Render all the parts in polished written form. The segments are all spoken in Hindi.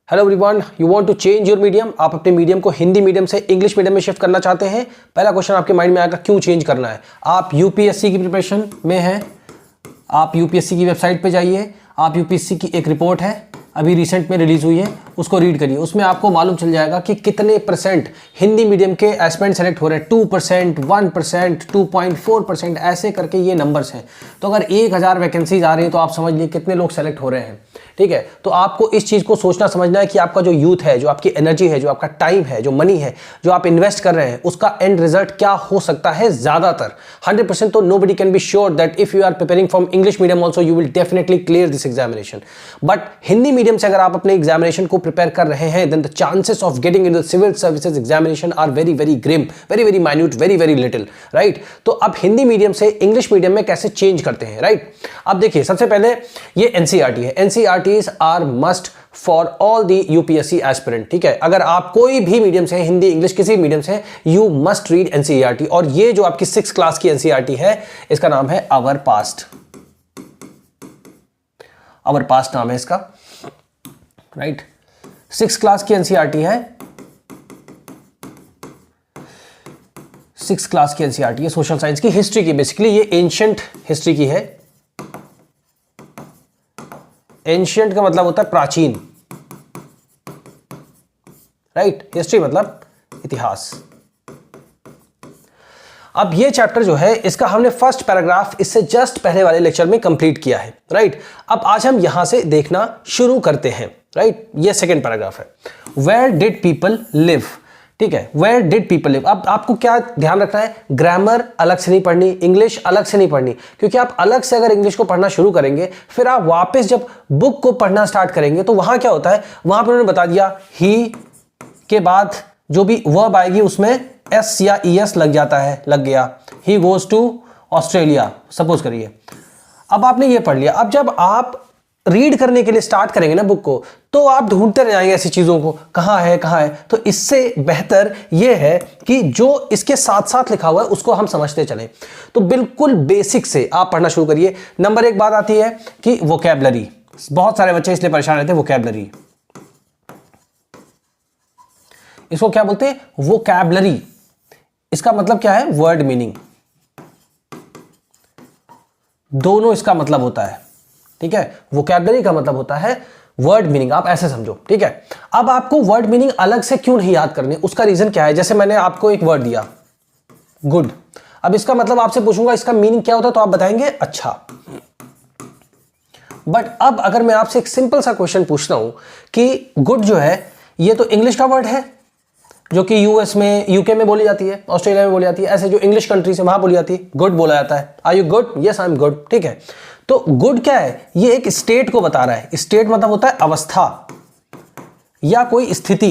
Hello everyone, you want to change your medium. आप अपने मीडियम को हिंदी मीडियम से इंग्लिश मीडियम में शिफ्ट करना चाहते हैं। पहला क्वेश्चन आपके माइंड में आएगा, क्यों चेंज करना है। आप यूपीएससी की प्रिपरेशन में हैं, आप यूपीएससी की वेबसाइट पे जाइए। आप यूपीएससी की एक रिपोर्ट है, अभी रिसेंट में रिलीज हुई है, उसको रीड करिए। उसमें आपको मालूम चल जाएगा कि कितने परसेंट हिंदी मीडियम के एस्पिरेंट सेलेक्ट हो रहे हैं। 2%, 1%, 2.4%, ऐसे करके ये नंबर्स हैं। तो अगर 1000 वैकेंसीज आ रही हैं तो आप समझ लीजिए कितने लोग सेलेक्ट हो रहे हैं। ठीक है, तो आपको इस चीज़ को सोचना समझना है कि आपका जो यूथ है, जो आपकी एनर्जी है, जो आपका टाइम है, जो मनी है, जो आप इन्वेस्ट कर रहे हैं, उसका एंड रिजल्ट क्या हो सकता है। ज़्यादातर 100% तो nobody can be sure that if you are preparing from English medium also you will definitely clear this examination. But Hindi medium से अगर आप अपने एग्जामिनेशन को प्रिपेयर कर रहे हैं then the chances of getting in the civil services examination are very very grim, very very minute, very very little, right. तो अब हिंदी मीडियम से इंग्लिश मीडियम में कैसे चेंज करते हैं, राइट। अब देखिए, सबसे पहले ये एनसीईआरटी है। NCERTs are must for all the UPSC aspirant. ठीक है, अगर आप कोई भी मीडियम से, हिंदी इंग्लिश किसी मीडियम से, यू मस्ट रीड एनसीईआरटी। और ये जो आपकी 6th क्लास की एनसीईआरटी है, इसका नाम है आवर पास्ट। आवर पास्ट नाम है इसका, राइट। 6th क्लास की एनसीईआरटी है, 6th क्लास की एनसीईआरटी है सोशल साइंस की, हिस्ट्री की। बेसिकली ये एंशिएंट हिस्ट्री की है। एंशिएंट का मतलब होता है प्राचीन, राइट। हिस्ट्री मतलब इतिहास। अब ये चैप्टर जो है, इसका हमने फर्स्ट पैराग्राफ इससे जस्ट पहले वाले लेक्चर में कंप्लीट किया है, राइट। अब आज हम यहां से देखना शुरू करते हैं, राइट। ये सेकेंड पैराग्राफ है, वेयर डिड पीपल लिव। ठीक है, वेयर डिड पीपल लिव। अब आपको क्या ध्यान रखना है, ग्रामर अलग से नहीं पढ़नी, इंग्लिश अलग से नहीं पढ़नी, क्योंकि आप अलग से अगर इंग्लिश को पढ़ना शुरू करेंगे, फिर आप वापस जब बुक को पढ़ना स्टार्ट करेंगे तो वहां क्या होता है, वहां पर उन्होंने बता दिया ही के बाद जो भी वर्ब आएगी उसमें एस या ईएस लग जाता है, लग गया। He goes to Australia, suppose करिए। अब आपने ये पढ़ लिया। अब जब आप रीड करने के लिए स्टार्ट करेंगे ना बुक को, तो आप ढूंढते रह जाएंगे ऐसी चीजों को, कहां है कहां है। तो इससे बेहतर यह है कि जो इसके साथ साथ लिखा हुआ है उसको हम समझते चलें। तो बिल्कुल बेसिक से आप पढ़ना शुरू करिए। नंबर 1 बात आती है कि वोकैबुलरी। बहुत सारे बच्चे इसलिए परेशान रहते हैं, वोकैबुलरी। इसको क्या बोलते हैं, वोकैबुलरी। इसका मतलब क्या है, वर्ड मीनिंग। दोनों इसका मतलब होता है, ठीक है। वोकैबुलरी का मतलब होता है वर्ड मीनिंग, आप ऐसे समझो, ठीक है। अब आपको वर्ड मीनिंग अलग से क्यों नहीं याद करनी, उसका रीजन क्या है। जैसे मैंने आपको एक वर्ड दिया, गुड। अब इसका मतलब आपसे पूछूंगा इसका मीनिंग क्या होता है, तो आप बताएंगे अच्छा। बट अब अगर मैं आपसे एक सिंपल सा क्वेश्चन पूछता हूं कि गुड जो है ये तो इंग्लिश का वर्ड है, जो कि यूएस में, यूके में बोली जाती है, ऑस्ट्रेलिया में बोली जाती है, ऐसे जो इंग्लिश कंट्री से वहां बोली जाती है, गुड बोला जाता है। Are you good, yes I am good, ठीक है। तो गुड क्या है, ये एक स्टेट को बता रहा है। स्टेट मतलब होता है अवस्था या कोई स्थिति।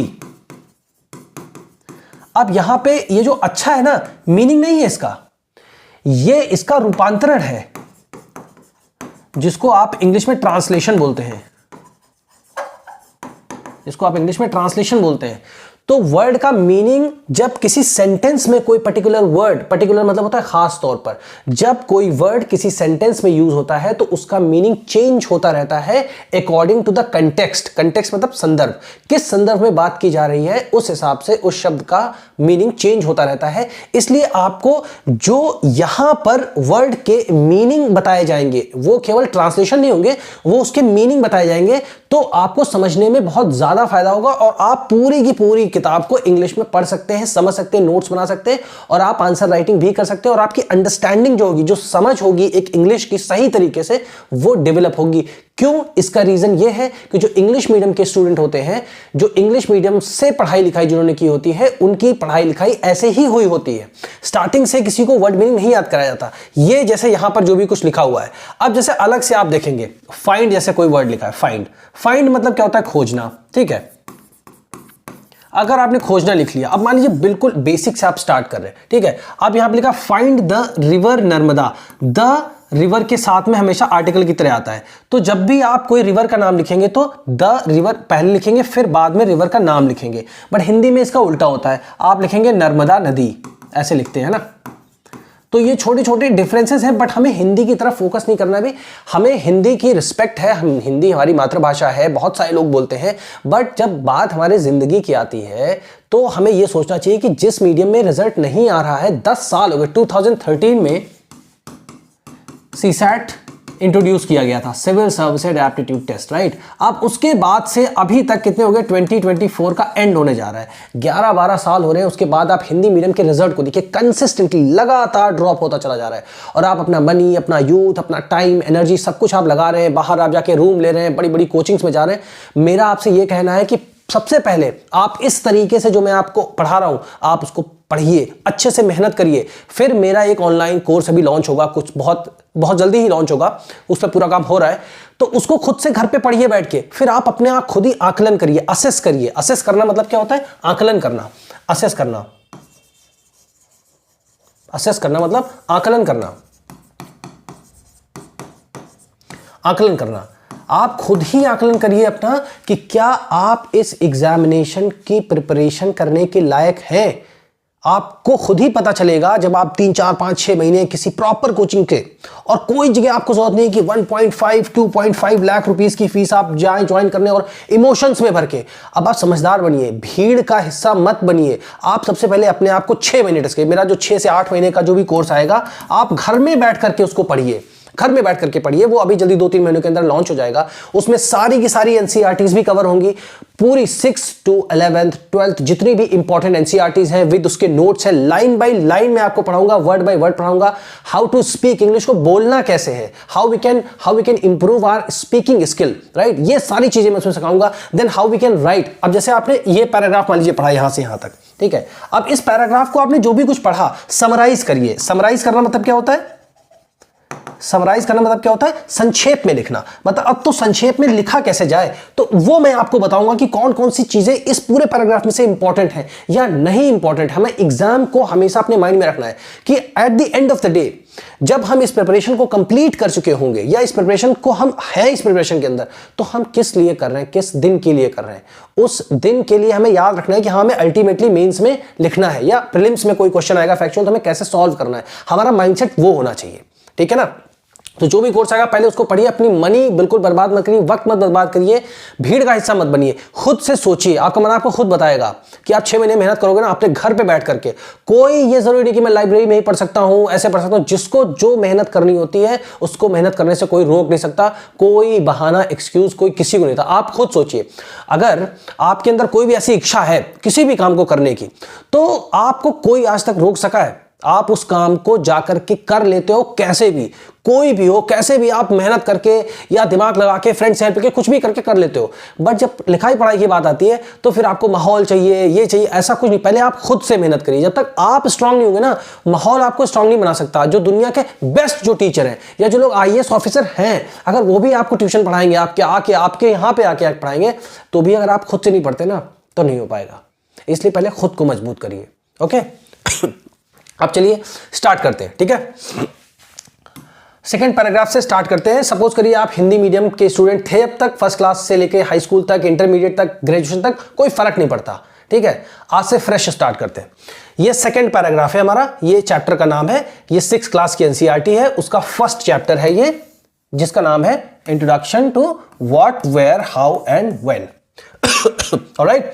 अब यहां पे ये जो अच्छा है ना, मीनिंग नहीं है इसका, ये इसका रूपांतरण है, जिसको आप इंग्लिश में ट्रांसलेशन बोलते हैं, जिसको आप इंग्लिश में ट्रांसलेशन बोलते हैं। तो वर्ड का मीनिंग, जब किसी सेंटेंस में कोई पर्टिकुलर वर्ड, पर्टिकुलर मतलब होता है खास तौर पर, जब कोई वर्ड किसी सेंटेंस में यूज होता है तो उसका मीनिंग चेंज होता रहता है according to the context. Context मतलब संदर्भ, किस संदर्भ में बात की जा रही है उस हिसाब से उस शब्द का मीनिंग चेंज होता रहता है। इसलिए आपको जो यहां पर वर्ड के मीनिंग बताए जाएंगे वो केवल ट्रांसलेशन नहीं होंगे, वो उसके मीनिंग बताए जाएंगे। तो आपको समझने में बहुत ज्यादा फायदा होगा और आप पूरी की पूरी किताब को इंग्लिश में पढ़ सकते हैं, समझ सकते हैं, नोट्स बना सकते हैं और आप आंसर राइटिंग भी कर सकते हैं। और आपकी अंडरस्टैंडिंग जो होगी, जो समझ होगी एक इंग्लिश की सही तरीके से, वो डेवलप होगी। क्यों, इसका रीजन ये है कि जो इंग्लिश मीडियम के स्टूडेंट होते हैं, जो इंग्लिश मीडियम से पढ़ाई लिखाई जिन्होंने की होती है, उनकी पढ़ाई लिखाई ऐसे ही हुई होती है। स्टार्टिंग से किसी को वर्ड मीनिंग नहीं याद कराया जाता। ये जैसे यहां पर जो भी कुछ लिखा हुआ है, अब जैसे अलग से आप देखेंगे, फाइंड जैसे कोई वर्ड लिखा है, फाइंड। फाइंड मतलब क्या होता है, खोजना, ठीक है। अगर आपने खोजना लिख लिया, अब मान लीजिए बिल्कुल बेसिक से आप स्टार्ट कर रहे हैं, ठीक है। अब यहां पे लिखा find the river Narmada. The river के साथ में हमेशा आर्टिकल की तरह आता है। तो जब भी आप कोई रिवर का नाम लिखेंगे तो द रिवर पहले लिखेंगे, फिर बाद में रिवर का नाम लिखेंगे। बट हिंदी में इसका उल्टा होता है, आप लिखेंगे नर्मदा नदी, ऐसे लिखते हैं ना। तो ये छोटे छोटे डिफरेंसेस हैं, बट हमें हिंदी की तरफ फोकस नहीं करना भी। हमें हिंदी की रिस्पेक्ट है, हम हिंदी हमारी मातृभाषा है, बहुत सारे लोग बोलते हैं, बट जब बात हमारे ज़िंदगी की आती है तो हमें ये सोचना चाहिए कि जिस मीडियम में रिजल्ट नहीं आ रहा है, 10 साल हो गए, 2013 में सीसैट इंट्रोड्यूस किया गया था, civil services aptitude test, right. अब उसके बाद से अभी तक कितने हो गए, 2024 का एंड होने जा रहा है, 11-12 साल हो रहे हैं। उसके बाद आप हिंदी मीडियम के रिजल्ट को देखिए, कंसिस्टेंटली लगातार ड्रॉप होता चला जा रहा है, और आप अपना मनी, अपना यूथ, अपना टाइम, एनर्जी सब कुछ आप लगा रहे हैं, बाहर आप जाके रूम ले रहे हैं, बड़ी बड़ी कोचिंग्स में जा रहे हैं। मेरा आपसे ये कहना है कि सबसे पहले आप इस तरीके से जो मैं आपको पढ़ा रहा हूं, आप उसको पढ़िए, अच्छे से मेहनत करिए। फिर मेरा एक ऑनलाइन कोर्स अभी लॉन्च होगा, कुछ बहुत जल्दी ही लॉन्च होगा, उस पर पूरा काम हो रहा है, तो उसको खुद से घर पे पढ़िए बैठ के। फिर आप अपने आप खुद ही आकलन करिए, असेस करिए। असेस करना मतलब क्या होता है, आकलन करना। असेस करना, असेस करना मतलब आकलन करना, आकलन करना। आप खुद ही आकलन करिए अपना कि क्या आप इस एग्जामिनेशन की प्रिपरेशन करने के लायक हैं। आपको खुद ही पता चलेगा जब आप 3, 4, 5, 6 महीने किसी प्रॉपर कोचिंग के, और कोई जगह आपको जरूरत नहीं कि 1.5, 2.5 लाख रुपीस की फीस आप जाएं ज्वाइन करने और इमोशंस में भर के। अब आप समझदार बनिए, भीड़ का हिस्सा मत बनिए। आप सबसे पहले अपने आप को 6 महीने टेस्ट करिए। मेरा जो 6 से 8 महीने का जो भी कोर्स आएगा, आप घर में बैठ करके उसको पढ़िए, घर में बैठ करके पढ़िए। वो अभी जल्दी 2-3 महीनों के अंदर लॉन्च हो जाएगा। उसमें सारी की सारी एनसीईआरटीज भी कवर होंगी, पूरी 6 to 11th 12th जितनी भी इंपॉर्टेंट एनसीईआरटीज हैं, विद उसके नोट्स हैं, लाइन बाय लाइन मैं आपको पढ़ाऊंगा, वर्ड बाय वर्ड पढ़ाऊंगा। हाउ टू स्पीक इंग्लिश, को बोलना कैसे है, how we can improve our speaking skill, right. ये सारी चीजें मैं उसमें सिखाऊंगा। Then how we can right. अब जैसे आपने ये पैराग्राफ मान लीजिए पढ़ा यहां से यहां तक, ठीक है। अब इस पैराग्राफ को आपने जो भी कुछ पढ़ा समराइज करिए। समराइज करना मतलब क्या होता है, समराइज करना मतलब क्या होता है, संक्षेप में लिखना। मतलब अब तो संक्षेप में लिखा कैसे जाए, तो वो मैं आपको बताऊंगा कि कौन कौन सी चीजें इस पूरे पैराग्राफ में से इंपॉर्टेंट है या नहीं इंपॉर्टेंट है। हमें एग्जाम को हमेशा अपने माइंड में रखना है कि at the end of the day, जब हम इस प्रिपरेशन को कंप्लीट कर चुके होंगे, या इस प्रिपरेशन को हम हैं इस प्रिपरेशन के अंदर, तो हम किस लिए कर रहे हैं, किस दिन के लिए कर रहे हैं। उस दिन के लिए हमें याद रखना है कि हाँ, हमें अल्टीमेटली मेंस में लिखना है, या प्रीलिम्स में कोई क्वेश्चन आएगा फैक्चुअल, तो हमें कैसे सॉल्व करना है। हमारा माइंडसेट वो होना चाहिए, ठीक है ना। तो जो भी कोर्स आएगा पहले उसको पढ़िए, अपनी मनी बिल्कुल बर्बाद मत करिए, वक्त मत बर्बाद करिए, भीड़ का हिस्सा मत बनिए। खुद से सोचिए, आपका मन आपको खुद बताएगा कि आप 6 महीने मेहनत करोगे ना अपने घर पे बैठ करके। कोई ये जरूरी नहीं कि मैं लाइब्रेरी में ही पढ़ सकता हूं, ऐसे पढ़ सकता हूं। जिसको जो मेहनत करनी होती है उसको मेहनत करने से कोई रोक नहीं सकता, कोई बहाना, एक्सक्यूज कोई किसी को नहीं था। आप खुद सोचिए, अगर आपके अंदर कोई भी ऐसी इच्छा है किसी भी काम को करने की, तो आपको कोई आज तक रोक सका है? आप उस काम को जाकर के कर लेते हो, कैसे भी, कोई भी हो, कैसे भी आप मेहनत करके या दिमाग लगा के, फ्रेंड से हेल्प करके, कुछ भी करके कर लेते हो। बट जब लिखाई पढ़ाई की बात आती है तो फिर आपको माहौल चाहिए, ये चाहिए, ऐसा कुछ नहीं। पहले आप खुद से मेहनत करिए। जब तक आप स्ट्रांग नहीं होंगे ना, माहौल आपको स्ट्रांग नहीं बना सकता। जो दुनिया के बेस्ट जो टीचर हैं, या जो लोग आईएएस ऑफिसर हैं, अगर वो भी आपको ट्यूशन पढ़ाएंगे, आपके यहाँ पे आके पढ़ाएंगे, तो भी अगर आप खुद से नहीं पढ़ते ना, तो नहीं हो पाएगा। इसलिए पहले खुद को मजबूत करिए, ओके। अब चलिए स्टार्ट करते हैं, ठीक है। सेकेंड पैराग्राफ से स्टार्ट करते हैं। सपोज करिए आप हिंदी मीडियम के स्टूडेंट थे अब तक, फर्स्ट क्लास से लेके हाई स्कूल तक, इंटरमीडिएट तक, ग्रेजुएशन तक, कोई फर्क नहीं पड़ता, ठीक है। आज से फ्रेश स्टार्ट करते हैं। ये सेकेंड पैराग्राफ है हमारा, ये चैप्टर का नाम है, ये 6th क्लास की एनसीईआरटी है, उसका फर्स्ट चैप्टर है ये, जिसका नाम है introduction to what, where, how and when. Alright,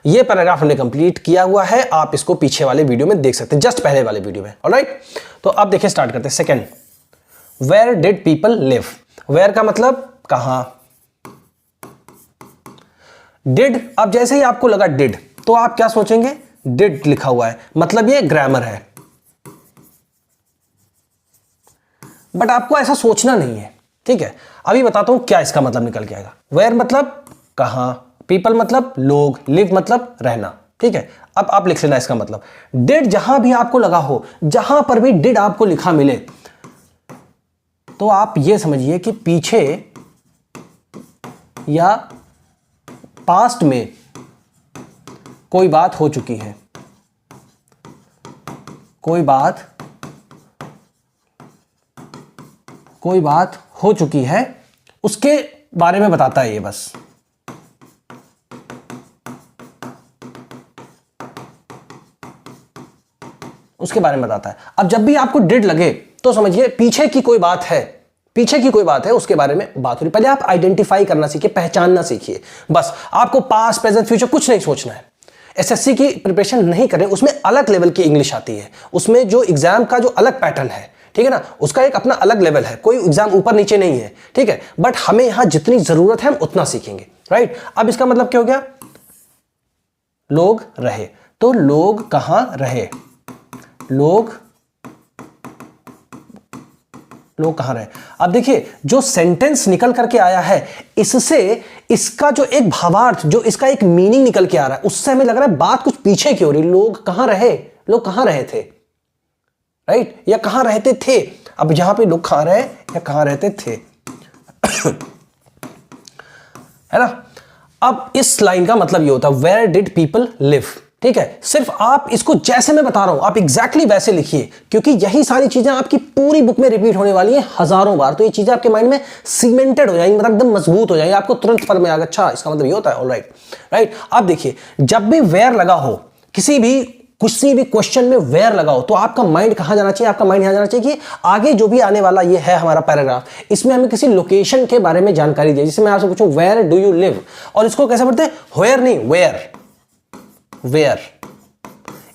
ये पैराग्राफ हमने कंप्लीट किया हुआ है, आप इसको पीछे वाले वीडियो में देख सकते हैं, जस्ट पहले वाले वीडियो में। ऑलराइट, तो अब देखिए स्टार्ट करते हैं। Second, where did people live. Where का मतलब कहां, डिड, अब जैसे ही आपको लगा डिड, तो आप क्या सोचेंगे, डिड लिखा हुआ है मतलब ये ग्रामर है। बट आपको ऐसा सोचना नहीं है, ठीक है। अभी बताता हूं क्या इसका मतलब निकल के आएगा। वेयर मतलब कहां, पीपल मतलब लोग, लिव मतलब रहना, ठीक है। अब आप लिख लेना इसका मतलब। डिड जहां भी आपको लगा हो, जहां पर भी डिड आपको लिखा मिले, तो आप ये समझिए कि पीछे या पास्ट में कोई बात हो चुकी है, कोई बात हो चुकी है, उसके बारे में बताता है ये बस। उसके बारे में बताता है। अब जब भी आपको डिड लगे तो समझिए पीछे की कोई बात है, पीछे की कोई बात है, उसके बारे में बात हो रही। पहले आप आइडेंटिफाई करना सीखिए, पहचानना सीखिए। बस आपको पास्ट प्रेजेंट फ्यूचर कुछ नहीं सोचना है। एसएससी की प्रिपरेशन नहीं करें, उसमें अलग लेवल की इंग्लिश आती है, उसमें जो एग्जाम का जो अलग पैटर्न है, ठीक है ना, उसका एक अपना अलग लेवल है, कोई एग्जाम ऊपर नीचे नहीं है, ठीक है। बट हमें यहां जितनी जरूरत है हम उतना सीखेंगे, राइट। अब इसका मतलब क्या हो गया, लोग रहे, तो लोग कहां रहे, लोग कहां रहे। अब देखिए जो सेंटेंस निकल करके आया है, इससे इसका जो एक भावार्थ, जो इसका एक मीनिंग निकल के आ रहा है, उससे हमें लग रहा है बात कुछ पीछे की हो रही। लोग कहां रहे, लोग कहां रहे थे, राइट, या कहां रहते थे। अब यहां पे लोग कहां रहे या कहां रहते थे है ना। अब इस लाइन का मतलब ये होता है वेयर डिड पीपल लिव, ठीक है। सिर्फ आप इसको जैसे मैं बता रहा हूं आप एग्जैक्टली वैसे लिखिए, क्योंकि यही सारी चीजें आपकी पूरी बुक में रिपीट होने वाली है हजारों बार। तो ये चीजें आपके माइंड में सीमेंटेड हो जाएंगी, मतलब एकदम मजबूत हो जाएंगी, आपको तुरंत फल में आएगा, अच्छा इसका मतलब ये होता है, ऑलराइट, राइट। अब देखिए जब भी वेयर लगा हो, किसी भी क्वेश्चन में वेयर लगाओ, तो आपका माइंड कहां जाना चाहिए, आपका माइंड यहां जाना चाहिए कि आगे जो भी आने वाला ये है हमारा पैराग्राफ, इसमें हमें किसी लोकेशन के बारे में जानकारी दे। जैसे मैं आपसे पूछूं वेयर डू यू लिव, और इसको कैसे पढ़ते हैं, वेयर नहीं वेयर, वेयर।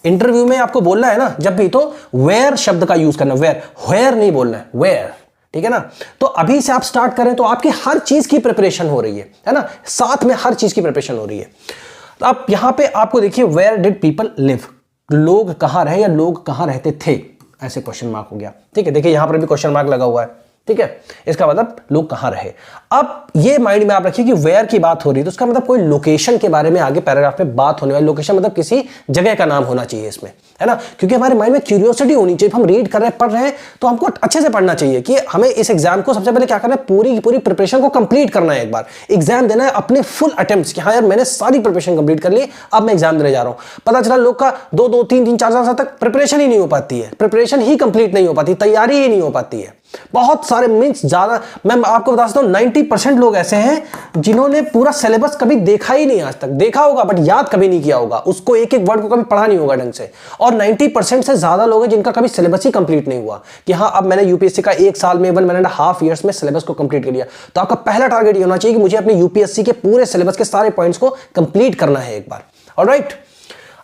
इंटरव्यू में आपको बोलना है ना जब भी, तो वेयर शब्द का यूज करना, वेयर, वेयर नहीं बोलना है, वेयर, ठीक है ना। तो अभी से आप स्टार्ट करें तो आपकी हर चीज की प्रिपरेशन हो रही है ना, साथ में हर चीज की प्रिपरेशन हो रही है। तो आप यहां पे आपको देखिए वेयर डिड पीपल लिव, लोग कहां रहे या लोग कहां रहते थे, ऐसे क्वेश्चन मार्क हो गया, ठीक है। देखिए यहां पर भी क्वेश्चन मार्क लगा हुआ है, ठीक है, इसका मतलब लोग कहां रहे। अब ये माइंड में आप रखिए कि वेयर की बात हो रही है, तो उसका मतलब कोई लोकेशन के बारे में आगे पैराग्राफ में बात होने वाली। लोकेशन मतलब किसी जगह का नाम होना चाहिए इसमें, है ना, क्योंकि हमारे माइंड में क्यूरियोसिटी होनी चाहिए। हम रीड कर रहे हैं, पढ़ रहे हैं, तो हमको अच्छे से पढ़ना चाहिए कि हमें इस एग्जाम को सबसे पहले क्या करना है, पूरी की पूरी प्रिपरेशन को कंप्लीट करना है। एक बार एग्जाम देना है अपने फुल अटेम्प्ट्स कि हाँ यार मैंने सारी प्रिपरेशन कंप्लीट कर ली, अब मैं एग्जाम देने जा रहा हूं। पता चला लोग का 2-2, 3-3, 4-4 साल तक प्रिपरेशन ही नहीं हो पाती है, प्रिपरेशन ही कंप्लीट नहीं हो पाती, तैयारी ही नहीं हो पाती है। बहुत सारे मीन्स ज्यादा, मैं आपको बता सकता हूं 90% लोग ऐसे हैं जिन्होंने पूरा सिलेबस कभी देखा ही नहीं, आज तक देखा होगा बट याद कभी नहीं किया होगा, उसको एक एक वर्ड को कभी पढ़ा नहीं होगा ढंग से। और 90% से ज्यादा लोग हैं जिनका कभी सिलेबस ही कंप्लीट नहीं हुआ कि हाँ अब मैंने यूपीएससी का 1 साल में 1.5 ईयर्स में सिलेबस को कंप्लीट कर लिया। तो आपका पहला टारगेट ये होना चाहिए कि मुझे अपने यूपीएससी के पूरे सिलेबस के सारे पॉइंट्स को कंप्लीट करना है एक बार, ऑलराइट।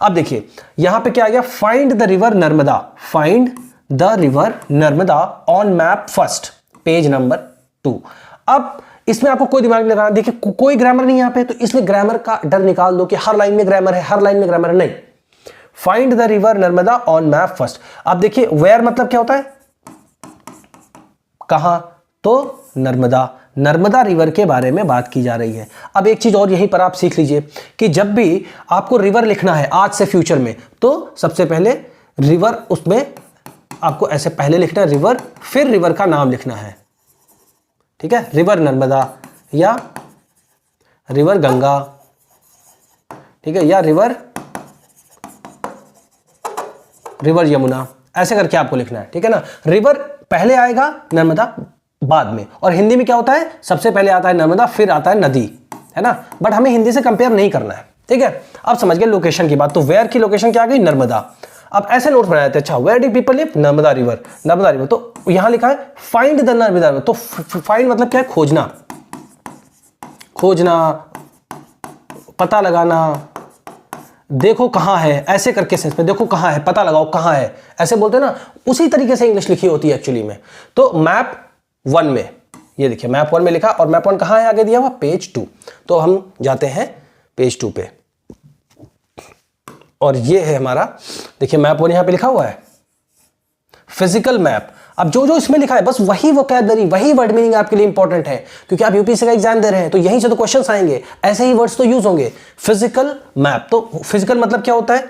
अब देखिए यहां पे क्या आ गया, find the river Narmada, find the river Narmada on map first, page number 2। अब इसमें आपको कोई दिमाग नहीं लगाना, देखिए कोई ग्रामर नहीं यहां पे, तो इसलिए ग्रामर का डर निकाल दो कि हर लाइन में ग्रामर है, हर लाइन में ग्रामर है, नहीं। Find the river Narmada on map first. अब देखिए वेयर मतलब क्या होता है, कहां, तो नर्मदा, नर्मदा रिवर के बारे में बात की जा रही है। अब एक चीज और यहीं पर आप सीख लीजिए कि जब भी आपको रिवर लिखना है आज से फ्यूचर में, तो सबसे पहले रिवर, उसमें आपको ऐसे पहले लिखना है रिवर, फिर रिवर का नाम लिखना है, ठीक है, रिवर नर्मदा या रिवर गंगा, ठीक है, या रिवर यमुना, ऐसे करके आपको लिखना है, ठीक है ना। रिवर पहले आएगा, नर्मदा बाद में। और हिंदी में क्या होता है, सबसे पहले आता है नर्मदा, फिर आता है नदी, है ना, बट हमें हिंदी से कंपेयर नहीं करना है, ठीक है। अब समझ गए लोकेशन की बात, तो वेयर की लोकेशन क्या आ गई, नर्मदा। अब ऐसे नोट बनाए थे, अच्छा where did people live, Narmada river, Narmada river, तो यहां लिखा है फाइंड द नर्मदा रिवर, तो फाइंड मतलब क्या है, खोजना, खोजना, पता लगाना, देखो कहां है, ऐसे करके सेंस में देखो कहां है, पता लगाओ कहां है, ऐसे बोलते हैं ना, उसी तरीके से इंग्लिश लिखी होती है एक्चुअली में। तो मैप 1 में ये देखिए मैप 1 में लिखा, और मैप 1 कहां है आगे दिया हुआ, पेज 2। तो हम जाते हैं पेज 2 पे, और ये है हमारा, देखिए मैप 1 यहां पे लिखा हुआ है फिजिकल मैप। अब जो जो इसमें लिखा है बस वही वोकैबुलरी, वही वर्ड मीनिंग आपके लिए इंपॉर्टेंट है, क्योंकि आप यूपीएससी का एग्जाम दे रहे हैं, तो यहीं से तो क्वेश्चंस आएंगे, ऐसे ही वर्ड्स तो यूज होंगे। फिजिकल मैप, तो फिजिकल मतलब क्या होता है,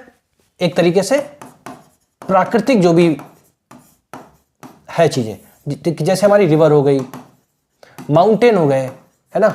एक तरीके से प्राकृतिक जो भी है चीजें, जैसे हमारी रिवर हो गई, माउंटेन हो गए, है ना,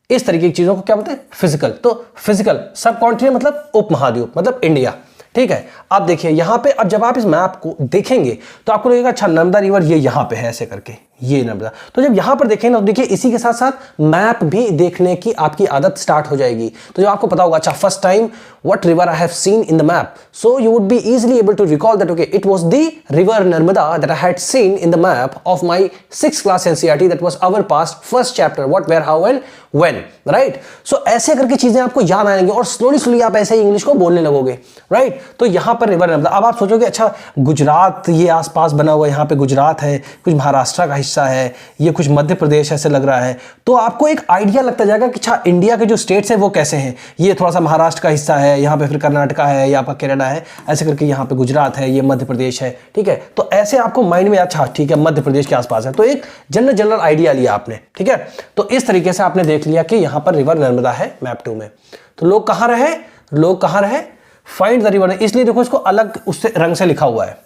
इस तरीके की चीजों को क्या बोलते हैं, फिजिकल। तो फिजिकल सब कॉन्टिनेंट मतलब उपमहाद्वीप, मतलब इंडिया, ठीक है। अब देखिए यहां पे, अब जब आप इस मैप को देखेंगे तो आपको लगेगा अच्छा नर्मदा रिवर ये यहां पे है, ऐसे करके ये नर्मदा। तो जब यहां पर देखें ना, तो देखिए इसी के साथ साथ मैप भी देखने की आपकी आदत स्टार्ट हो जाएगी। तो जब आपको पता होगा, अच्छा first time what river I have seen in the map, so you would be easily able to recall that okay it was the river Narmada that I had seen in the map of my 6th class NCERT that was our past first chapter what where how and when, right. So ऐसे करके चीजें आपको याद आएंगी और स्लोली स्लोली आप ऐसे ही इंग्लिश को बोलने लगोगे, राइट। तो यहां पर रिवर नर्मदा, अब आप सोचोगे अच्छा गुजरात ये आसपास बना हुआ है, यहाँ पे गुजरात है, कुछ महाराष्ट्र का हिस्सा है, ये कुछ मध्य प्रदेश ऐसे लग रहा है, तो आपको एक आइडिया लगता जाएगा कि अच्छा इंडिया के जो स्टेट्स हैं वो कैसे हैं, ये थोड़ा सा महाराष्ट्र का हिस्सा है, यहाँ पे फिर कर्नाटका है, या आपका केरला है, ऐसे करके यहाँ पे गुजरात है, ये मध्य प्रदेश है, ठीक है। तो ऐसे आपको माइंड में अच्छा ठीक है मध्य प्रदेश के आसपास है, तो एक जनरल आइडिया लिया आपने, ठीक है। तो इस तरीके से आपने देख लिया कि यहाँ पर रिवर नर्मदा है मैप 2 में। तो लोग कहाँ रहे, लोग कहाँ रहे, फाइंड द रिवर, इसलिए देखो इसको अलग उससे रंग से लिखा हुआ है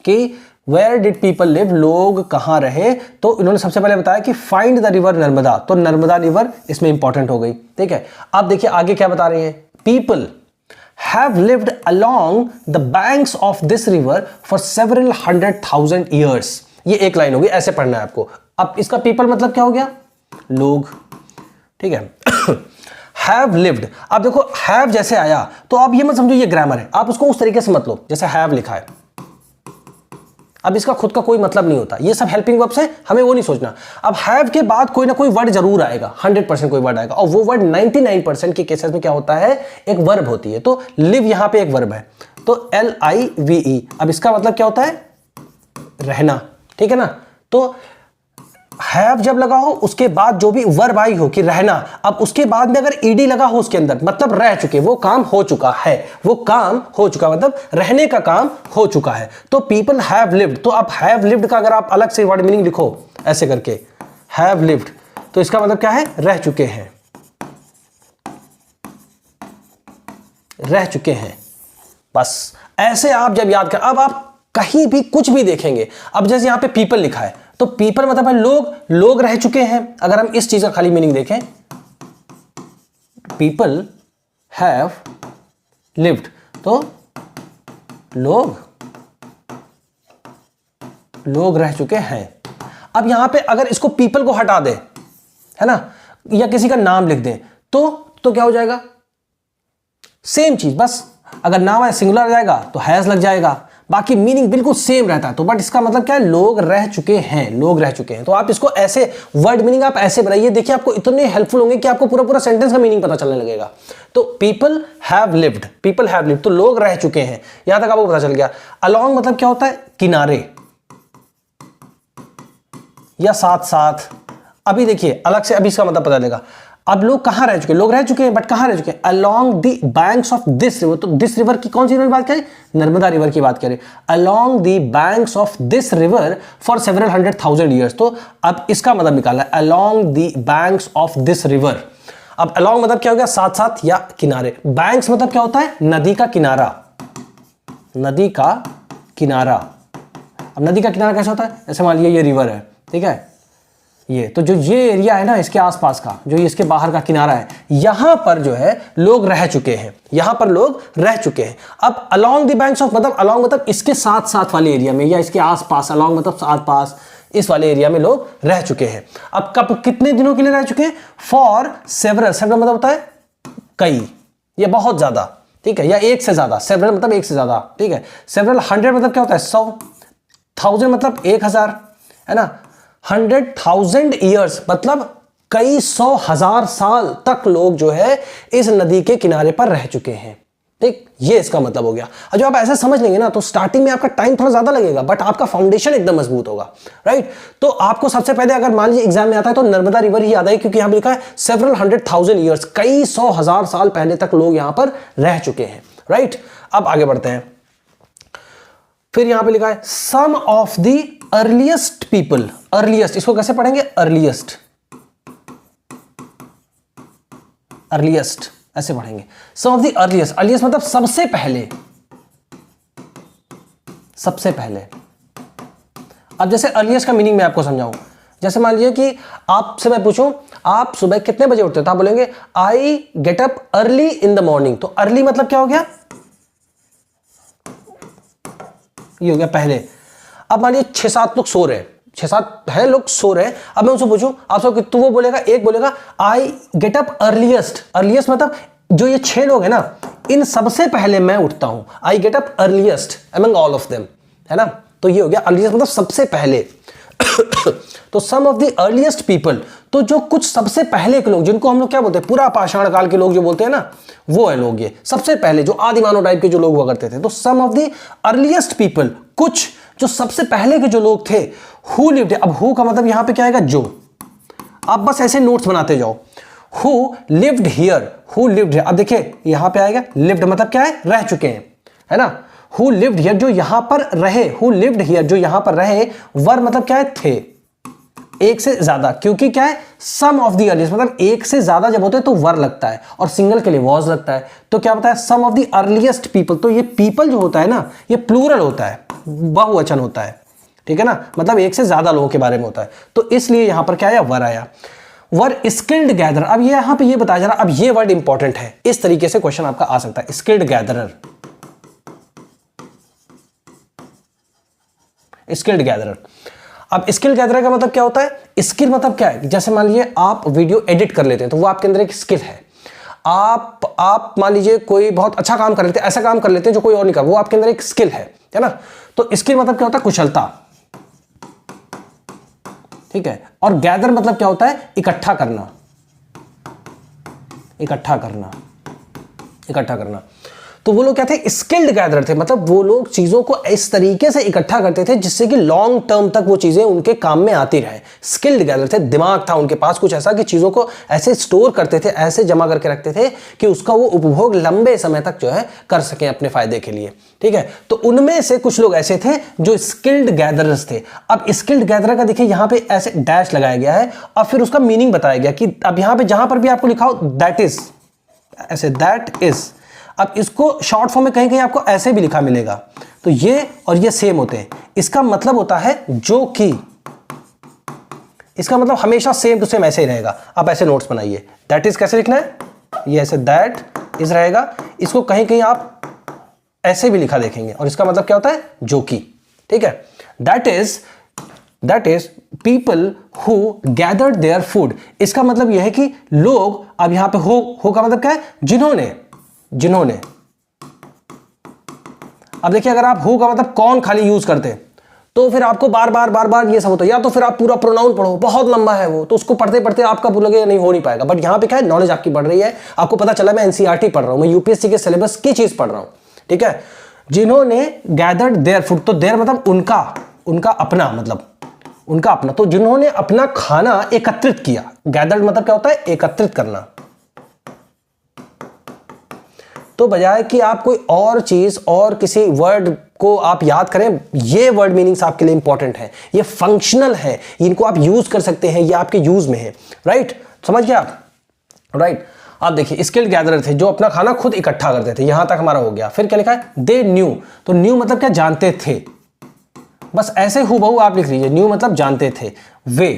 कि वेयर डिड पीपल लिव, लोग कहाँ रहे। तो इन्होंने सबसे पहले बताया कि फाइंड द रिवर नर्मदा, तो नर्मदा रिवर इसमें इंपॉर्टेंट हो गई, ठीक है। अब देखिए आगे क्या बता रहे हैं, people have lived along the banks of this river for several 100,000 years. ये एक लाइन होगी, ऐसे पढ़ना है आपको। अब इसका पीपल मतलब क्या हो गया, लोग, ठीक है। हैव लिव्ड, अब देखो हैव जैसे आया तो आप ये मत समझो ये ग्रामर है, आप उसको उस तरीके से मत लो जैसे हैव लिखा है। अब इसका खुद का कोई मतलब नहीं होता, ये सब हेल्पिंग वर्ब्स है, हमें वो नहीं सोचना। अब हैव के बाद कोई ना कोई वर्ड जरूर आएगा, 100% कोई वर्ड आएगा, और वो वर्ड 99% के केसेस में क्या होता है, एक वर्ब होती है। तो लिव यहां पे एक वर्ब है, तो LIVE। अब इसका मतलब क्या होता है, रहना, ठीक है ना। तो हैव जब लगा हो उसके बाद जो भी वर्ब आई हो कि रहना, अब उसके बाद में अगर ईडी लगा हो उसके अंदर, मतलब रह चुके, वो काम हो चुका है, वो काम हो चुका, मतलब रहने का काम हो चुका है। तो पीपल हैव लिव्ड, तो अब हैव लिव्ड का अगर आप अलग से वर्ड मीनिंग लिखो ऐसे करके हैव लिव्ड, तो इसका मतलब क्या है, रह चुके हैं, रह चुके हैं। बस ऐसे आप जब याद कर, अब आप कहीं भी कुछ भी देखेंगे, अब जैसे यहां पे पीपल लिखा है तो पीपल मतलब है लोग, लोग रह चुके हैं। अगर हम इस चीज का खाली मीनिंग देखें, पीपल हैव लिव्ड, तो लोग, लोग रह चुके हैं। अब यहां पे अगर इसको पीपल को हटा दे, है ना, या किसी का नाम लिख दे, तो क्या हो जाएगा, सेम चीज, बस अगर नाम है सिंगुलर आ जाएगा तो हैज लग जाएगा, बाकी मीनिंग बिल्कुल सेम रहता है। तो बट इसका मतलब क्या है, लोग रह चुके हैं, लोग रह चुके हैं। तो आप इसको ऐसे वर्ड मीनिंग आप ऐसे बनाइए, देखिए आपको इतने हेल्पफुल होंगे कि आपको पूरा पूरा सेंटेंस का मीनिंग पता चलने लगेगा। तो people have lived, people have lived, तो लोग रह चुके हैं, यहां तक आपको पता चल गया। अलोंग मतलब क्या होता है, किनारे या साथ साथ। अभी देखिए अलग से, अभी इसका मतलब पता चलेगा। अब लोग कहां रह चुके हैं, लोग रह चुके हैं, बट कहां रह चुके हैं, along the banks of this river. तो दिस रिवर की कौन सी रिवर की बात करें, नर्मदा रिवर की बात करें। Along the banks of this river for several 100,000 years, तो अब इसका मतलब निकालना है, along the banks of this river. अब अलोंग मतलब क्या हो गया, साथ साथ या किनारे। बैंक्स मतलब क्या होता है, नदी का किनारा, नदी का किनारा। अब नदी का किनारा कैसा होता है, जैसे मान लीजिए ये रिवर है, ठीक है, ये तो जो ये एरिया है ना इसके आसपास का, जो इसके बाहर का किनारा है, यहां पर जो है लोग रह चुके हैं, यहां पर लोग रह चुके हैं। अब अलोंग द बैंक्स ऑफ मतलब अलोंग मतलब इसके साथ साथ वाले एरिया में, या इसके आसपास, अलोंग मतलब साथ पास, इस वाले एरिया में लोग रह चुके हैं। अब कब, कितने दिनों के लिए रह चुके हैं, फॉर सेवरल, सेवरल मतलब होता है कई, या बहुत ज्यादा, ठीक है, या एक से ज्यादा, सेवरल मतलब एक से ज्यादा, ठीक है। सेवरल 100 मतलब क्या होता है, 100, 1000 मतलब 1000, है ना। 100,000 ईयर्स मतलब कई 100,000 साल तक लोग जो है इस नदी के किनारे पर रह चुके हैं, ठीक, ये इसका मतलब हो गया। जो आप ऐसा समझ लेंगे ना, तो स्टार्टिंग में आपका टाइम थोड़ा ज्यादा लगेगा, बट आपका फाउंडेशन एकदम मजबूत होगा, राइट। तो आपको सबसे पहले अगर मान लीजिए एग्जाम में आता है तो नर्मदा रिवर ही याद आई, क्योंकि यहां लिखा है सेवरल 100,000 ईयर्स, कई 100,000 साल पहले तक लोग यहां पर रह चुके हैं, राइट। अब आगे बढ़ते हैं, फिर यहां पे लिखा है some of the earliest people, earliest इसको कैसे पढ़ेंगे, अर्लीस्ट, अर्लीस्ट ऐसे पढ़ेंगे, some of the earliest, earliest मतलब सबसे पहले, सबसे पहले। अब जैसे अर्लीस्ट का मीनिंग मैं आपको समझाऊं, जैसे मान लीजिए कि आपसे मैं पूछूं आप सुबह कितने बजे उठते हो, तो आप बोलेंगे I get up early in the morning. तो अर्ली मतलब क्या हो गया, ये हो गया पहले। अब मान लीजिए 6-7 लोग सो रहे हैं, 6-7 है लोग सो रहे हैं। अब मैं उनसे पूछूं आप सब, तो वो बोलेगा, एक बोलेगा I get up earliest. Earliest मतलब जो ये 6 लोग हैं ना, इन सबसे पहले मैं उठता हूं। I get up earliest among all of them, है ना। तो ये हो गया अर्लीस्ट मतलब सबसे पहले। तो सम ऑफ द अर्लीस्ट पीपल, तो जो कुछ सबसे पहले के लोग, जिनको हम लोग क्या बोलते हैं, पूरा पाषाण काल के लोग जो बोलते हैं ना, वो है लोग ये सबसे पहले जो आदि मानव टाइप के जो लोग हुआ करते थे। तो सम ऑफ द अर्लीस्ट पीपल, कुछ जो सबसे पहले के जो लोग थे, हु लिव्ड, अब हु का मतलब यहां पे क्या आएगा, जो। आप बस ऐसे नोट्स बनाते जाओ, who lived here, who lived here. अब देखिए यहां पे आएगा लिव्ड मतलब क्या है, रह चुके हैं, है ना। हु लिव्ड हियर जो यहां पर रहे, हु लिव्ड हियर जो यहां पर रहे। वर मतलब क्या है, थे, एक से ज्यादा, क्योंकि क्या है सम ऑफ द अर्लीस्ट मतलब एक से ज्यादा जब होते हैं तो वर लगता है, और सिंगल के लिए वॉज लगता है। तो क्या होता है, some of the earliest people. तो ये पीपल जो होता है ना, ये प्लूरल होता है, बहुवचन होता है, ठीक है ना, मतलब एक से ज्यादा लोगों के बारे में होता है। तो इसलिए यहां पर क्या आया, वर आया। वर स्किल्ड गैदरर। अब ये यहां पे ये बताया जा रहा, अब ये वर्ड इंपॉर्टेंट है, इस तरीके से क्वेश्चन आपका आ सकता है, स्किल्ड गैदरर। Skilled gatherer. अब स्किल गैदरर का मतलब क्या होता है, स्किल मतलब क्या है, जैसे मान लीजिए आप वीडियो एडिट कर लेते हैं, तो वो आपके अंदर एक स्किल है। आप मान लीजिए कोई बहुत अच्छा काम कर लेते हैं, ऐसा काम कर लेते हैं जो कोई और नहीं कर, वो आपके अंदर एक स्किल है ना। तो स्किल मतलब क्या होता है, कुशलता, ठीक है। और गैदर मतलब क्या होता है, इकट्ठा करना, इकट्ठा करना, इकट्ठा करना। तो वो लोग क्या थे, स्किल्ड गैदरर थे, मतलब वो लोग चीजों को इस तरीके से इकट्ठा करते थे जिससे कि लॉन्ग टर्म तक वो चीजें उनके काम में आती रहे। स्किल्ड गैदरर थे, दिमाग था उनके पास कुछ ऐसा कि चीजों को ऐसे स्टोर करते थे, ऐसे जमा करके रखते थे कि उसका वो उपभोग लंबे समय तक जो है कर सकें अपने फायदे के लिए, ठीक है। तो उनमें से कुछ लोग ऐसे थे जो स्किल्ड गैदरर्स थे। अब स्किल्ड गैदरर का देखिए यहां पे ऐसे डैश लगाया गया है और फिर उसका मीनिंग बताया गया कि अब यहां पे जहां पर भी आपको लिखा हो दैट इज, ऐसे दैट इज। अब इसको शॉर्ट फॉर्म में कहीं कहीं आपको ऐसे भी लिखा मिलेगा, तो ये और ये सेम होते हैं। इसका मतलब होता है जो कि, इसका मतलब हमेशा सेम टू सेम ऐसे ही रहेगा। आप ऐसे नोट्स बनाइए, दैट इज कैसे लिखना है, ये ऐसे दैट इज रहेगा। इसको कहीं कहीं आप ऐसे भी लिखा देखेंगे और इसका मतलब क्या होता है, जो कि, ठीक है। That is people who gathered their food. इसका मतलब यह है कि लोग, अब यहां पे हो का मतलब क्या है, जिन्होंने, जिन्होंने। अब देखिए अगर आप हु का मतलब कौन खाली यूज करते तो फिर आपको बार बार ये सब होता है, या तो फिर आप पूरा प्रोनाउन पढ़ो, बहुत लंबा है वो, तो उसको पढ़ते पढ़ते आपका लगेगा नहीं, हो नहीं पाएगा। बट यहां पे क्या है, नॉलेज आपकी बढ़ रही है, आपको पता चला मैं एनसीईआरटी पढ़ रहा हूं, मैं यूपीएससी के सिलेबस की चीज पढ़ रहा हूं, ठीक है। जिन्होंने गैदर्ड देयर फूड, तो देयर मतलब उनका, उनका अपना, मतलब उनका अपना। तो जिन्होंने अपना खाना एकत्रित किया, गैदर्ड मतलब क्या होता है, एकत्रित करना। तो बजाय कि आप कोई और चीज और किसी वर्ड को आप याद करें, ये वर्ड मीनिंग्स आपके लिए इंपॉर्टेंट है, ये फंक्शनल है, इनको आप यूज कर सकते हैं, ये आपके यूज में है, राइट। समझ गया आप, राइट। आप देखिए स्किल्ड गैदरर थे जो अपना खाना खुद इकट्ठा करते थे, यहां तक हमारा हो गया। फिर क्या लिखा है, दे न्यू। तो न्यू मतलब क्या, जानते थे, बस ऐसे हूबहू आप लिख लीजिए, न्यू मतलब जानते थे। वे,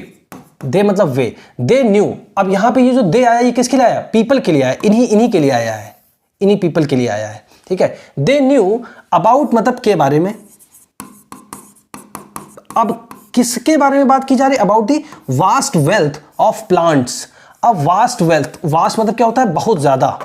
दे मतलब वे, दे न्यू। अब यहां पे ये जो दे आया, ये किसके लिए आया, पीपल के लिए आया, इन्हीं के लिए आया है, इन्हीं पीपल के लिए आया है, ठीक है। दे न्यू अबाउट मतलब के बारे में। अब किसके बारे में बात की जा रही है, about the vast wealth of plants. अब वास्ट वेल्थ, वास्ट मतलब क्या होता है, बहुत ज्यादा,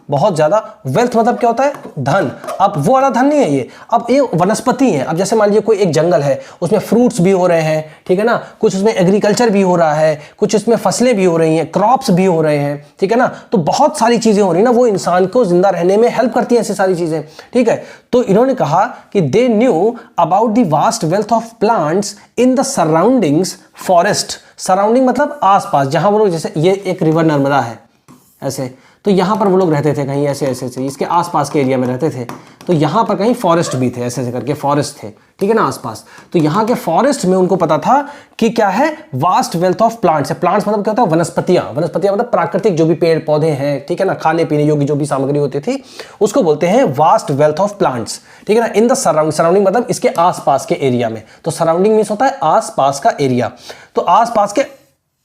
बहुत ज्यादा। वेल्थ मतलब क्या होता है, धन। अब वो वाला धन नहीं है ये, अब ये वनस्पति है। अब जैसे मान लीजिए कोई एक जंगल है, उसमें फ्रूट्स भी हो रहे हैं, ठीक है ना, कुछ उसमें एग्रीकल्चर भी हो रहा है, कुछ इसमें फसलें भी हो रही हैं, क्रॉप्स भी हो रहे हैं, ठीक है ना। तो बहुत सारी चीजें हो रही है ना, वो इंसान को जिंदा रहने में हेल्प करती हैं ऐसी सारी चीजें, ठीक है। तो इन्होंने कहा कि they knew about the vast wealth of plants in the surroundings forest. Surrounding मतलब आसपास, जहां वो लोग, जैसे ये एक रिवर नर्मदा है ऐसे, तो यहां पर वो लोग रहते थे कहीं ऐसे ऐसे से, इसके आसपास के एरिया में रहते थे। तो यहां पर कहीं फॉरेस्ट भी थे, ऐसे ऐसे करके फॉरेस्ट थे, ठीक है ना, आसपास। तो यहां के फॉरेस्ट में उनको पता था कि क्या है, वास्ट वेल्थ ऑफ प्लांट्स है। प्लांट्स मतलब क्या होता है, वनस्पतियां। वनस्पतियां मतलब प्राकृतिक जो भी पेड़ पौधे हैं, ठीक है ना, खाने पीने योग्य जो भी सामग्री होती थी, उसको बोलते हैं वास्ट वेल्थ ऑफ प्लांट्स, ठीक है ना। इन द सराउंडिंग, सराउंडिंग मतलब इसके आसपास के एरिया में। तो सराउंडिंग मींस होता है आसपास का एरिया। तो आसपास के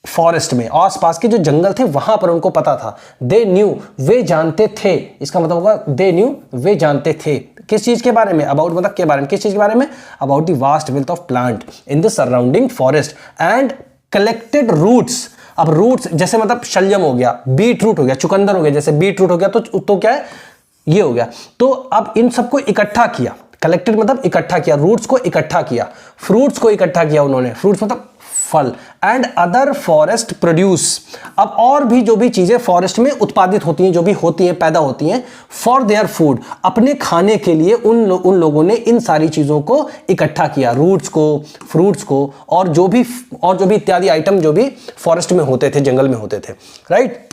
फॉरेस्ट में, आसपास के जो जंगल थे वहां पर उनको पता था। दे न्यू, वे जानते थे, इसका मतलब होगा दे न्यू, वे जानते थे किस चीज के बारे में, अबाउट मतलब के बारे में, किस चीज के बारे में, about the vast wealth of plant in the surrounding forest and collected roots. अब रूट्स जैसे मतलब शलजम हो गया, बीट रूट हो गया, चुकंदर हो गया, जैसे बीट रूट हो गया तो क्या है, ये हो गया। तो अब इन सबको इकट्ठा किया, कलेक्टेड मतलब इकट्ठा किया, रूट्स को इकट्ठा किया, फ्रूट्स को इकट्ठा किया उन्होंने, फ्रूट्स मतलब फल, एंड अदर फॉरेस्ट प्रोड्यूस। अब और भी जो भी चीजें फॉरेस्ट में उत्पादित होती हैं, जो भी होती हैं, पैदा होती हैं, फॉर देयर फूड, अपने खाने के लिए उन लोगों ने इन सारी चीजों को इकट्ठा किया, रूट्स को, फ्रूट्स को, और जो भी इत्यादि आइटम जो भी फॉरेस्ट में होते थे, जंगल में होते थे, राइट।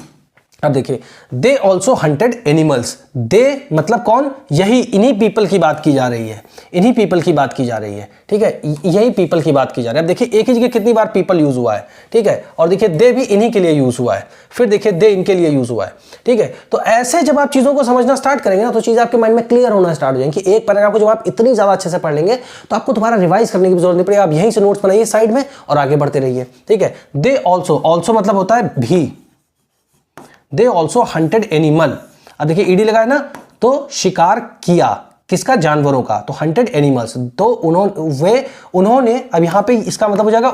अब देखिए, दे ऑल्सो हंटेड एनिमल्स। दे मतलब कौन, यही इन्हीं पीपल की बात की जा रही है, इन्हीं पीपल की बात की जा रही है, ठीक है, यही पीपल की बात की जा रही है। अब देखिए एक ही जगह कितनी बार पीपल यूज हुआ है, ठीक है, और देखिए दे भी इन्हीं के लिए यूज हुआ है, फिर देखिए दे इनके लिए यूज हुआ है, ठीक है। तो ऐसे जब आप चीजों को समझना स्टार्ट करेंगे ना, तो चीज आपके माइंड में क्लियर होना स्टार्ट हो जाएंगे कि एक पैराग्राफ को जब आप इतनी ज्यादा अच्छे से पढ़ लेंगे तो आपको दोबारा रिवाइज करने की जरूरत नहीं पड़ेगी, आप यहीं से नोट्स बनाइए साइड में और आगे बढ़ते रहिए, ठीक है। दे ऑल्सो, ऑल्सो मतलब होता है भी, दे ऑल्सो हंटेड एनिमल। अब देखिए ईडी लगा है ना, तो शिकार किया, किसका, जानवरों का, तो हंटेड एनिमल्स, तो उन्होंने, अब यहां पे इसका मतलब हो जाएगा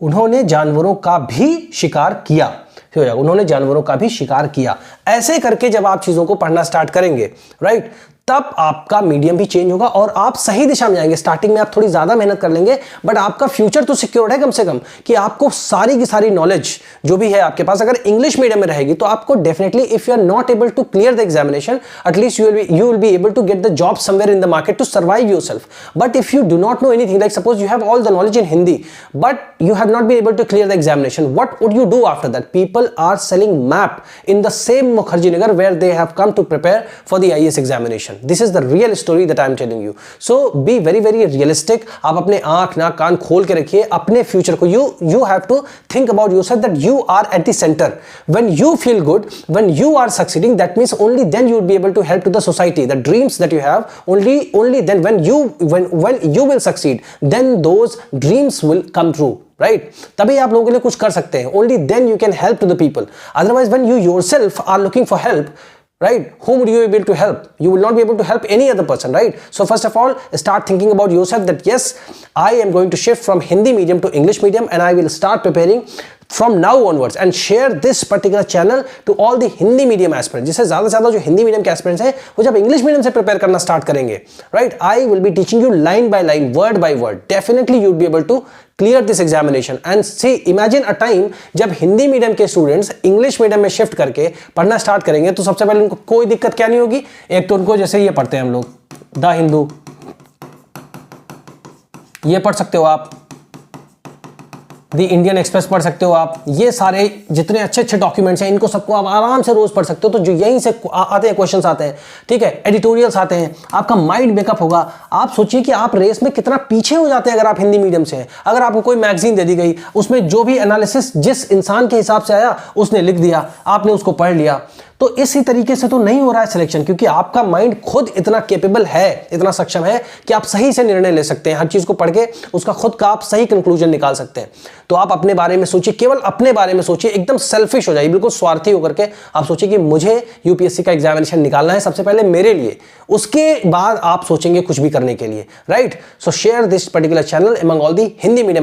उन्होंने जानवरों का भी शिकार किया, हो जाएगा उन्होंने जानवरों का भी शिकार किया। ऐसे करके जब आप चीजों को पढ़ना स्टार्ट करेंगे, राइट, तब आपका मीडियम भी चेंज होगा और आप सही दिशा में जाएंगे। स्टार्टिंग में आप थोड़ी ज्यादा मेहनत कर लेंगे, बट आपका फ्यूचर तो सिक्योर्ड है कम से कम, कि आपको सारी की सारी नॉलेज जो भी है आपके पास, अगर इंग्लिश मीडियम में रहेगी तो आपको definitely, if you are not able to clear the examination, at least you will be able to get the job somewhere in the market to survive yourself. But if you do not know anything, like suppose you have all the knowledge in Hindi but you have not been able to clear the examination, what would you do after that? People are selling map in the same Mukherjee Nagar where they have come to prepare for the IAS examination. This is the real story that I am telling you. So be very very realistic. आप अपने आंख नाक कान खोल के रखिए अपने फ्यूचर को। you have to think about yourself that you are at the center. When you feel good, when you are succeeding, that means only then you will be able to help to the society. The dreams that you have, only then when you will succeed, then those dreams will come true. Right, तभी आप लोगों के लिए कुछ कर सकते हैं। Only then you can help to the people, otherwise when you yourself are looking for help, right, whom would you be able to help? You will not be able to help any other person, right? So first of all, start thinking about yourself that yes, I am going to shift from Hindi medium to English medium and I will start preparing from now onwards and share this particular channel to all the Hindi medium aspirants. जिससे ज़्यादा से ज़्यादा जो हिंदी मीडियम के एस्पिरेंट्स हैं वो जब इंग्लिश मीडियम से प्रिपेयर करना स्टार्ट करेंगे, right, I will be teaching you line by line, word by word, definitely you will be able to clear this examination. And see, imagine a time जब हिंदी मीडियम के स्टूडेंट्स इंग्लिश मीडियम में शिफ्ट करके पढ़ना स्टार्ट करेंगे तो सबसे पहले उनको कोई दिक्कत क्या नहीं होगी। एक तो उनको जैसे ये पढ़ते हैं हम लोग द हिंदू, ये पढ़ सकते हो आप, द इंडियन एक्सप्रेस पढ़ सकते हो आप, ये सारे जितने अच्छे अच्छे डॉक्यूमेंट्स हैं इनको सबको आप आराम से रोज पढ़ सकते हो। तो जो यहीं से आते हैं क्वेश्चंस आते हैं, ठीक है, एडिटोरियल्स आते हैं, आपका माइंड मेकअप होगा। आप सोचिए कि आप रेस में कितना पीछे हो जाते हैं अगर आप हिंदी मीडियम से हैं। अगर आपको कोई मैगजीन दे दी गई, उसमें जो भी एनालिसिस जिस इंसान के हिसाब से आया उसने लिख दिया, आपने उसको पढ़ लिया, तो इसी तरीके से तो नहीं हो रहा है सिलेक्शन, क्योंकि आपका माइंड खुद इतना कैपेबल है, इतना सक्षम है कि आप सही से निर्णय ले सकते हैं। हर चीज को पढ़ के उसका खुद का आप सही कंक्लूजन निकाल सकते हैं। तो आप अपने बारे में सोचिए, केवल अपने बारे में सोचिए, एकदम सेल्फिश हो जाइए, बिल्कुल स्वार्थी होकर के आप सोचिए कि मुझे यूपीएससी का एग्जामिनेशन निकालना है सबसे पहले मेरे लिए, उसके बाद आप सोचेंगे कुछ भी करने के लिए, right. So share this particular channel among all the Hindi medium